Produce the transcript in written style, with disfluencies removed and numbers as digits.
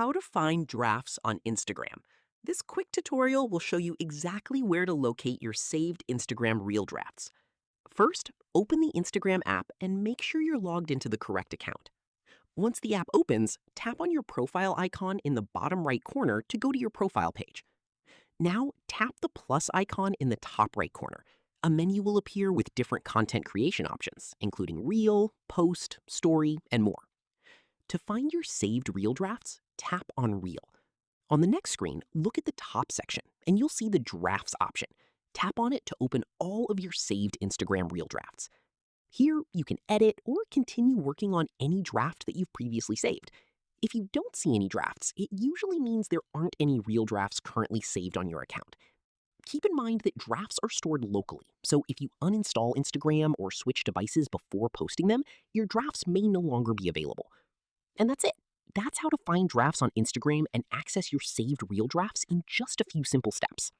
How to find drafts on Instagram. This quick tutorial will show you exactly where to locate your saved Instagram reel drafts. First, open the Instagram app and make sure you're logged into the correct account. Once the app opens, tap on your profile icon in the bottom right corner to go to your profile page. Now, tap the plus icon in the top right corner. A menu will appear with different content creation options, including Reel, Post, Story, and more. To find your saved reel drafts, tap on Reel. On the next screen, look at the top section, and you'll see the Drafts option. Tap on it to open all of your saved Instagram reel drafts. Here, you can edit or continue working on any draft that you've previously saved. If you don't see any drafts, it usually means there aren't any reel drafts currently saved on your account. Keep in mind that drafts are stored locally, so if you uninstall Instagram or switch devices before posting them, your drafts may no longer be available. And that's it. That's how to find drafts on Instagram and access your saved reel drafts in just a few simple steps.